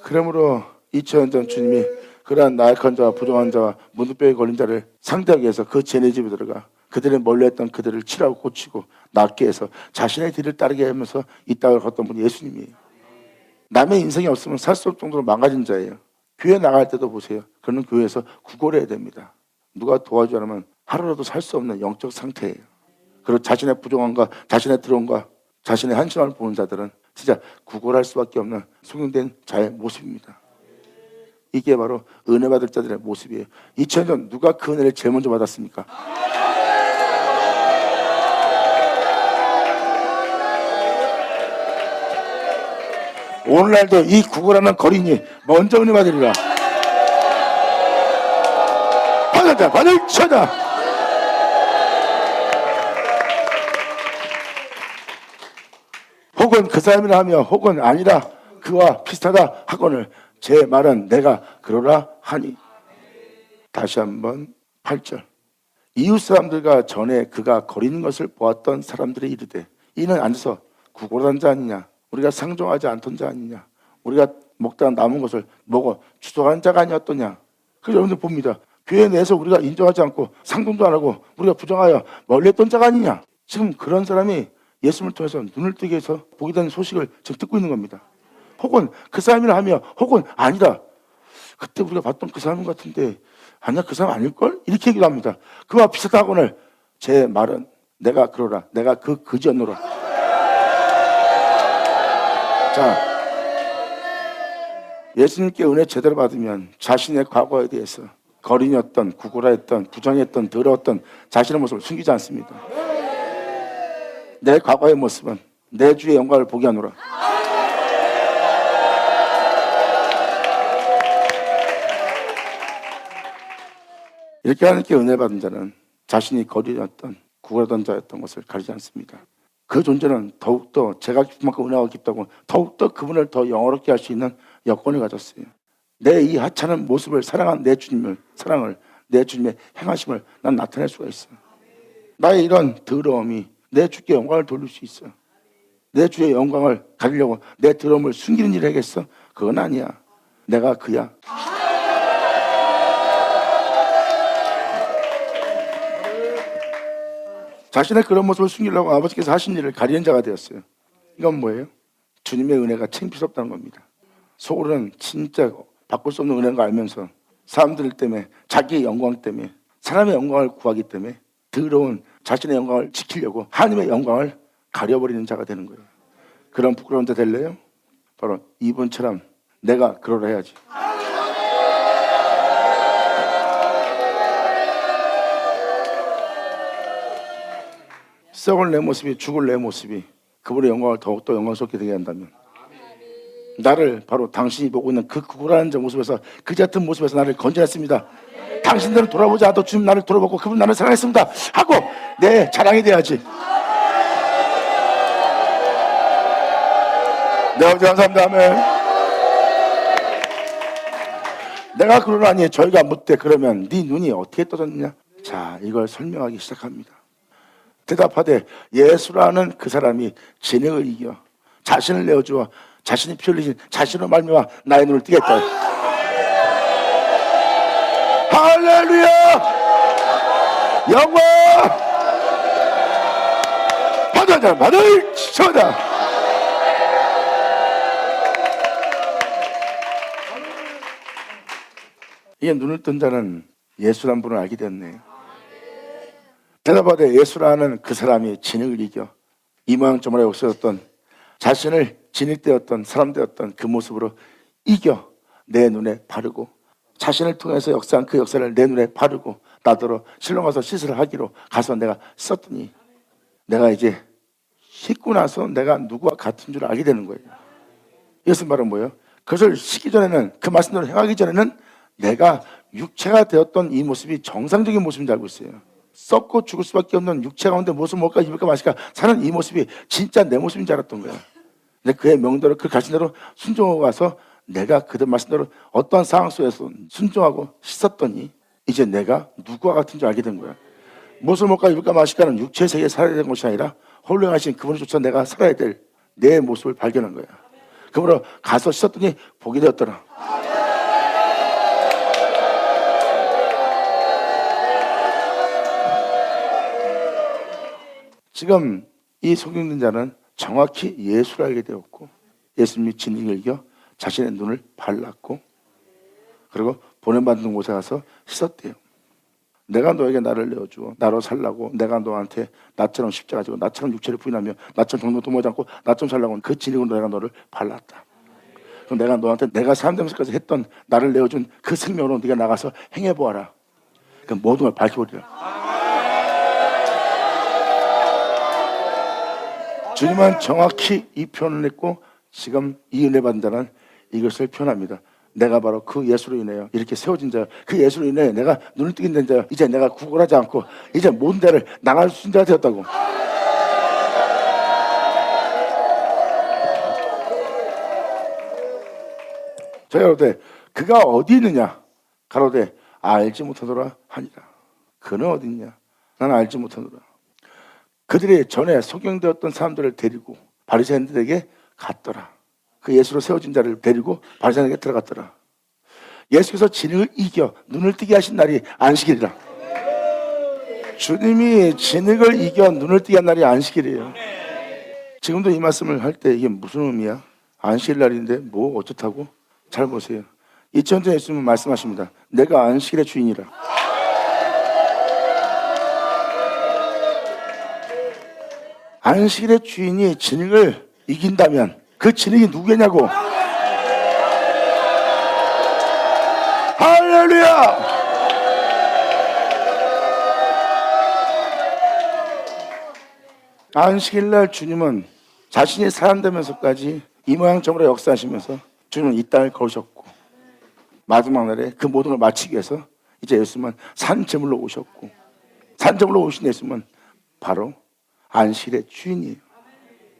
그러므로 2000년 전 주님이 그러한 나약한 자와 부정한 자와 문둥병에 걸린 자를 상대하기 위해서 그 쟤네 집에 들어가 그들의 멀리했던 그들을 치라고 고치고 낫게 해서 자신의 뒤를 따르게 하면서 이 땅을 걷던 분이 예수님이에요. 남의 인생이 없으면 살 수 없을 정도로 망가진 자예요. 교회 나갈 때도 보세요. 그는 교회에서 구걸해야 됩니다. 누가 도와주지 않으면 하루라도 살 수 없는 영적 상태예요. 그리고 자신의 부정함과 자신의 드러움과 자신의 한심함을 보는 자들은 진짜 구걸할 수밖에 없는 속용된 자의 모습입니다. 이게 바로 은혜 받을 자들의 모습이에요. 2000년 누가 그 은혜를 제일 먼저 받았습니까? 오늘날도 이 구걸하는 거린이 먼저 은혜 받으리라. 받았다, 받을 쳐다. 혹은 그 사람이라 하며 혹은 아니라 그와 비슷하다 하거늘 제 말은 내가 그러라 하니. 다시 한번 8절. 이웃 사람들과 전에 그가 거리는 것을 보았던 사람들이 이르되 이는 앉아서 구걸한 자 아니냐, 우리가 상종하지 않던 자 아니냐, 우리가 먹다가 남은 것을 먹어 추적한 자가 아니었더냐. 그래서 여러분들 봅니다. 교회 내에서 우리가 인정하지 않고 상종도 안 하고 우리가 부정하여 멀리했던 자가 아니냐. 지금 그런 사람이 예수님을 통해서 눈을 뜨게 해서 보게 되는 소식을 지금 듣고 있는 겁니다. 혹은 그 사람이라 하며 혹은 아니다, 그때 우리가 봤던 그 사람 같은데 아니야, 그 사람 아닐걸? 이렇게 얘기도 합니다. 그와 비슷하거늘 제 말은 내가 그러라, 내가 그 그지였노라. 자, 예수님께 은혜 제대로 받으면 자신의 과거에 대해서 거린이었던, 구구라했던, 부정했던, 더러웠던 자신의 모습을 숨기지 않습니다. 내 과거의 모습은 내 주의 영광을 보게 하노라. 이렇게 하나님께 은혜 받은 자는 자신이 거리였던 구걸하던 자였던 것을 가리지 않습니다. 그 존재는 더욱더 제가 깊은 만큼 은혜가 깊다고 더욱더 그분을 더 영화롭게 할 수 있는 여건을 가졌어요. 내 이 하찮은 모습을 사랑한 내 주님을, 사랑을, 내 주님의 행하심을 난 나타낼 수가 있어요. 나의 이런 더러움이 내 주께 영광을 돌릴 수 있어요. 내 주의 영광을 가리려고 내 더러움을 숨기는 일을 하겠어? 그건 아니야. 내가 그야. 자신의 그런 모습을 숨기려고 아버지께서 하신 일을 가리는 자가 되었어요. 이건 뭐예요? 주님의 은혜가 창피스럽다는 겁니다. 속으로는 진짜 바꿀 수 없는 은혜인 걸 알면서 사람들 때문에, 자기의 영광 때문에, 사람의 영광을 구하기 때문에 더러운 자신의 영광을 지키려고 하나님의 영광을 가려버리는 자가 되는 거예요. 그런 부끄러운 데 될래요? 바로 이분처럼 내가 그러라 해야지. 썩을 내 모습이, 죽을 내 모습이 그분의 영광을 더욱더 영광스럽게 되게 한다면, 나를 바로 당신이 보고 있는 그 구구라는 모습에서, 그 같은 모습에서 나를 건져냈습니다. 당신들은 돌아보지 않아도 주님 나를 돌아보고 그분 나를 사랑했습니다 하고 내 자랑이 돼야지. 네, 아버지 감사합니다. 아멘. 내가 그러라니 저희가 묻되 그러면 네 눈이 어떻게 떠졌느냐? 자, 이걸 설명하기 시작합니다. 대답하되 예수라는 그 사람이 진흙을 이겨 자신을 내어주어 자신이 피 흘리신 자신으로 말미암아 나의 눈을 뜨게 했다. 할렐루야! 영광! 받아자, 받을 쳐다. 이게 눈을 뜬 자는 예수란 분을 알게 됐네요. 대답하되 예수라는 그 사람이 진흙을 이겨 이 모양저모양에 없어졌던 자신을 진흙되었던 사람 되었던 그 모습으로 이겨 내 눈에 바르고, 자신을 통해서 역사한 그 역사를 내 눈에 바르고 나더러 실로 가서 씻으러 하기로 가서 내가 썼더니, 내가 이제 씻고 나서 내가 누구와 같은 줄 알게 되는 거예요. 이것은 바로 뭐예요? 그것을 씻기 전에는, 그 말씀대로 행하기 전에는 내가 육체가 되었던 이 모습이 정상적인 모습인 줄 알고 있어요. 썩고 죽을 수밖에 없는 육체 가운데 무엇을 먹을까 입을까 마실까 사는 이 모습이 진짜 내 모습인 줄 알았던 거야. 근데 그의 명대로 그 가신대로 순종하고 가서 내가 그들 말씀대로 어떠한 상황 속에서 순종하고 씻었더니 이제 내가 누구와 같은 줄 알게 된 거야. 무엇을 먹을까 입을까 마실까는 육체의 세계에 살아야 되는 것이 아니라 홀령하신 그분조차 내가 살아야 될 내 모습을 발견한 거야. 그러므로 가서 씻었더니 복이 되었더라. 지금 이 속임된 자는 정확히 예수를 알게 되었고, 예수님이 진리를 이겨 자신의 눈을 발랐고, 그리고 보냄받는 곳에 가서 씻었대요. 내가 너에게 나를 내어주어 나로 살라고, 내가 너한테 나처럼 십자가 지고 나처럼 육체를 부인하며 나처럼 정도 도모하지 않고 나처럼 살라고 그 진리로 내가 너를 발랐다. 그럼 내가 너한테 내가 사람 되면서까지 했던 나를 내어준 그 생명으로 네가 나가서 행해보아라. 그 모든 걸 밝혀버리라. 주님은 정확히 이 표현을 했고, 지금 이 은혜 받은 자는 이것을 표현합니다. 내가 바로 그 예수로 인하여 이렇게 세워진 자, 그 예수로 인하여 내가 눈을 뜨게 된 자, 이제 내가 구걸하지 않고 이제 모든 데를 나갈 수 있는 자가 되었다고. 저희가 가로되 그가 어디 있느냐? 가로되 알지 못하노라 하니라. 그는 어디 있냐? 나는 알지 못하노라. 그들이 전에 소경되었던 사람들을 데리고 바리새인들에게 갔더라. 그 예수로 세워진 자를 데리고 바리새인에게 들어갔더라. 예수께서 진흙을 이겨 눈을 뜨게 하신 날이 안식일이라. 주님이 진흙을 이겨 눈을 뜨게 한 날이 안식일이에요. 지금도 이 말씀을 할 때 이게 무슨 의미야? 안식일 날인데 뭐 어쩌다고? 잘 보세요. 2000년 전에 예수님은 말씀하십니다. 내가 안식일의 주인이라. 안식일의 주인이 진흙을 이긴다면 그 진흙이 누구냐고. 할렐루야. 안식일날 주님은 자신이 사람 되면서까지 이 모양 저모양 역사하시면서 주님은 이 땅을 걸으셨고, 마지막 날에 그 모든 걸 마치기 위해서 이제 예수님은 산제물로 오셨고, 산제물로 오신 예수님은 바로 안식일의 주인이에요.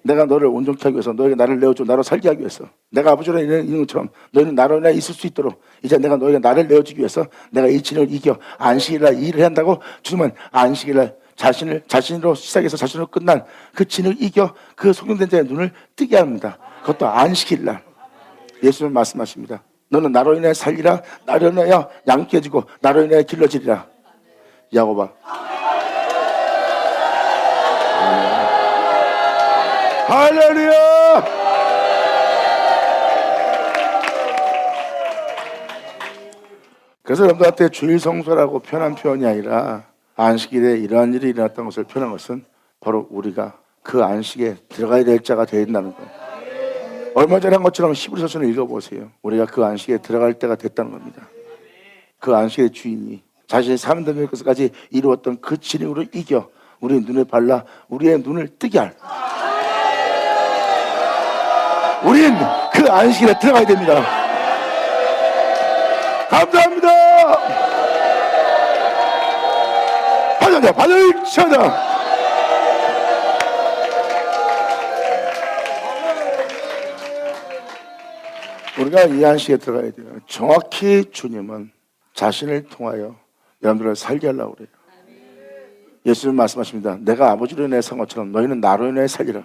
내가 너를 온전케 하기 위해서, 너에게 나를 내어줘 나로 살게 하기 위해서, 내가 아버지로 있는 것처럼 너희는 나로 인해 있을 수 있도록 이제 내가 너에게 나를 내어주기 위해서 내가 이 진을 이겨 안식일날 일을 한다고. 주님은 안식일날 자신으로 시작해서 자신으로 끝난 그 진을 이겨 그 속임된 자의 눈을 뜨게 합니다. 그것도 안식일날. 예수님은 말씀하십니다. 너는 나로 인해 살리라. 나로 인하여 양육해 해주고 나로 인해 길러지리라. 야고봐. 할렐루야. 그래서 여러분들한테 주일 성수라고 표현한 표현이 아니라 안식일에 이러한 일이 일어났던 것을 표현한 것은 바로 우리가 그 안식에 들어가야 될 자가 되야 된다는 거예요. 얼마 전에 한 것처럼 히브리서신을 읽어보세요. 우리가 그 안식에 들어갈 때가 됐다는 겁니다. 그 안식의 주인이 자신의 사명되는 것까지 이루었던 그 진행으로 이겨 우리의 눈에 발라 우리의 눈을 뜨게 할, 우린 그 안식에 들어가야 됩니다. 감사합니다. 받아자 받을 쳐다. 우리가 이 안식에 들어가야 돼요. 정확히 주님은 자신을 통하여 여러분들을 살게 하려고 그래요. 예수님 말씀하십니다. 내가 아버지로 인해 산 것처럼 너희는 나로 인해 살리라.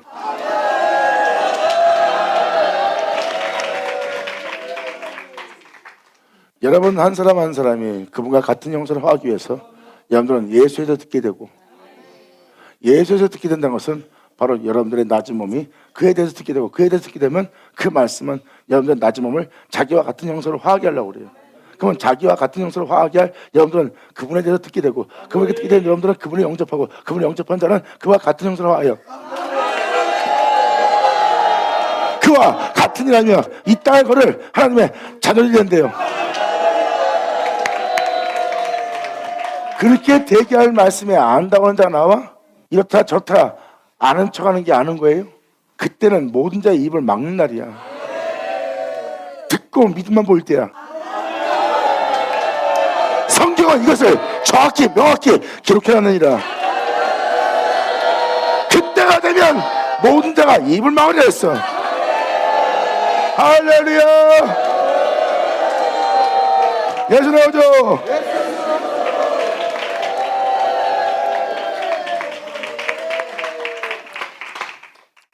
여러분 한 사람 한 사람이 그분과 같은 형상을 하기 위해서 여러분들은 예수에서 듣게 되고, 예수에서 듣게 된다는 것은 바로 여러분들의 낮은 몸이 그에 대해서 듣게 되고, 그에 대해서 듣게 되면 그 말씀은 여러분들의 낮은 몸을 자기와 같은 형상으로 화하게 하려고 그래요. 그러면 자기와 같은 형상으로 화하게 할 여러분들은 그분에 대해서 듣게 되고, 그분에게 듣게 되는 여러분들은 그분을 영접하고, 그분을 영접한 자는 그와 같은 형상으로 화하여 그와 같은 일하며 이 땅을 걸을 하나님의 자녀들이 된대요. 그렇게 되게 할 말씀에 안다고 하는 자가 나와 이렇다 저렇다 아는 척하는 게 아는 거예요. 그때는 모든 자의 입을 막는 날이야. 듣고 믿음만 보일 때야. 성경은 이것을 정확히 명확히 기록해놨느니라. 그때가 되면 모든 자가 입을 막으려 했어. 할렐루야. 예수 나오죠.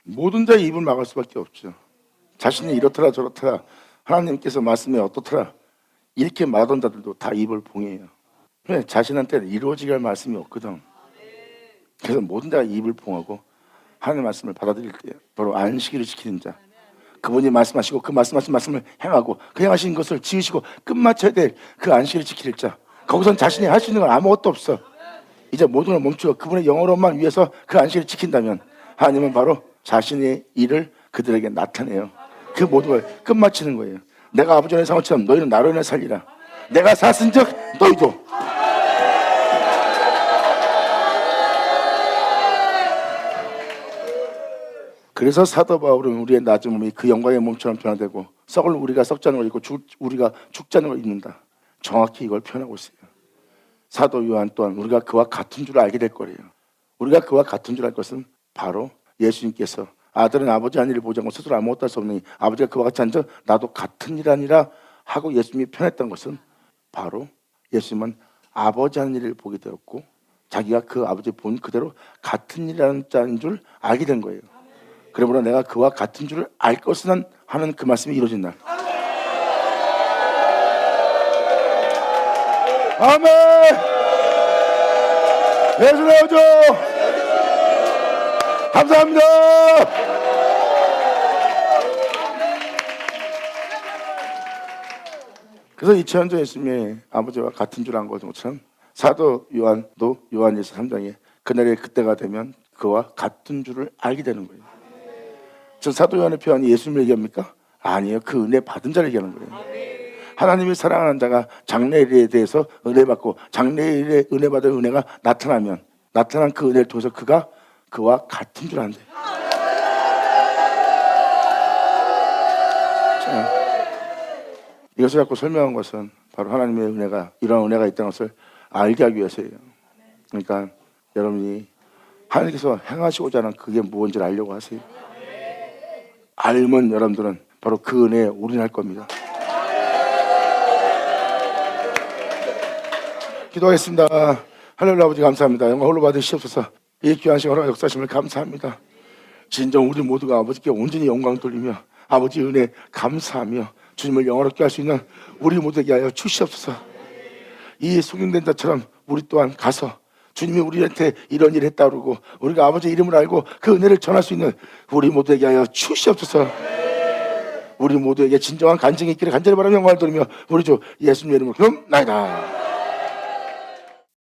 모든 자의 입을 막을 수밖에 없죠. 자신이 이렇더라 저렇더라 하나님께서 말씀이 어떻더라 이렇게 말하던 자들도 다 입을 봉해요. 왜? 자신한테는 이루어지게 할 말씀이 없거든. 그래서 모든 자가 입을 봉하고 하나님의 말씀을 받아들일 때 바로 안식일을 지키는 자, 그분이 말씀하시고 그 말씀하신 말씀을 행하고 그 행하신 것을 지으시고 끝마쳐야 될 그 안식일을 지킬 자, 거기선 자신이 할 수 있는 건 아무것도 없어. 이제 모든 걸 멈추고 그분의 영어로만 위해서 그 안식일을 지킨다면 하나님은 바로 자신의 일을 그들에게 나타내요. 그 모든 걸 끝마치는 거예요. 내가 아버지의 상처럼 너희는 나로 인해 살리라. 내가 샀은즉 너희도. 그래서 사도 바울은 우리의 낮은 몸이 그 영광의 몸처럼 변화되고 썩을 우리가 썩지 않는 걸 입고 우리가 죽지 않는 걸 입는다. 정확히 이걸 표현하고 있어요. 사도 요한 또한 우리가 그와 같은 줄 알게 될 거예요. 우리가 그와 같은 줄 알 것은 바로 예수님께서 아들은 아버지 한 일을 보지 않고 스스로 아무것도 할 수 없느니 아버지가 그와 같이 앉아 나도 같은 일 아니라 하고 예수님이 편했던 것은 바로 예수님은 아버지 하는 일을 보게 되었고 자기가 그 아버지 본 그대로 같은 일이라는 자인 줄 알게 된 거예요. 그러므로 내가 그와 같은 줄 알 것은 하는 그 말씀이 이루어진 날. 아멘. 예수 나오죠. 감사합니다. 그래서 2000년 전 예수님이 아버지와 같은 줄 안 것처럼 사도 요한도 요한일서 3장에 그날의 그때가 되면 그와 같은 줄을 알게 되는 거예요. 저 사도 요한의 표현이 예수님을 얘기합니까? 아니에요. 그 은혜 받은 자를 얘기하는 거예요. 하나님을 사랑하는 자가 장래일에 대해서 은혜 받고 장래일에 은혜 받을 은혜가 나타나면 나타난 그 은혜를 통해서 그가 그와 같은 줄 안돼. 이것을 갖고 설명한 것은 바로 하나님의 은혜가 이런 은혜가 있다는 것을 알게 하기 위해서예요. 그러니까 여러분이 하나님께서 행하시고자 하는 그게 무엇인지를 알려고 하세요. 알면 여러분들은 바로 그 은혜에 올인할 겁니다. 기도하겠습니다. 하늘의 아버지 감사합니다. 영광 홀로 받으시옵소서. 이 귀한 시간으로 역사하심을 감사합니다. 진정 우리 모두가 아버지께 온전히 영광 돌리며 아버지 은혜 감사하며 주님을 영화롭게 할 수 있는 우리 모두에게 하여 주시옵소서. 이 속임된 자처럼 우리 또한 가서 주님이 우리한테 이런 일을 했다 그러고 우리가 아버지 이름을 알고 그 은혜를 전할 수 있는 우리 모두에게 하여 주시옵소서. 우리 모두에게 진정한 간증이 있기를 간절히 바라며 영광을 돌리며 우리 주 예수님의 이름으로 기도합나이다.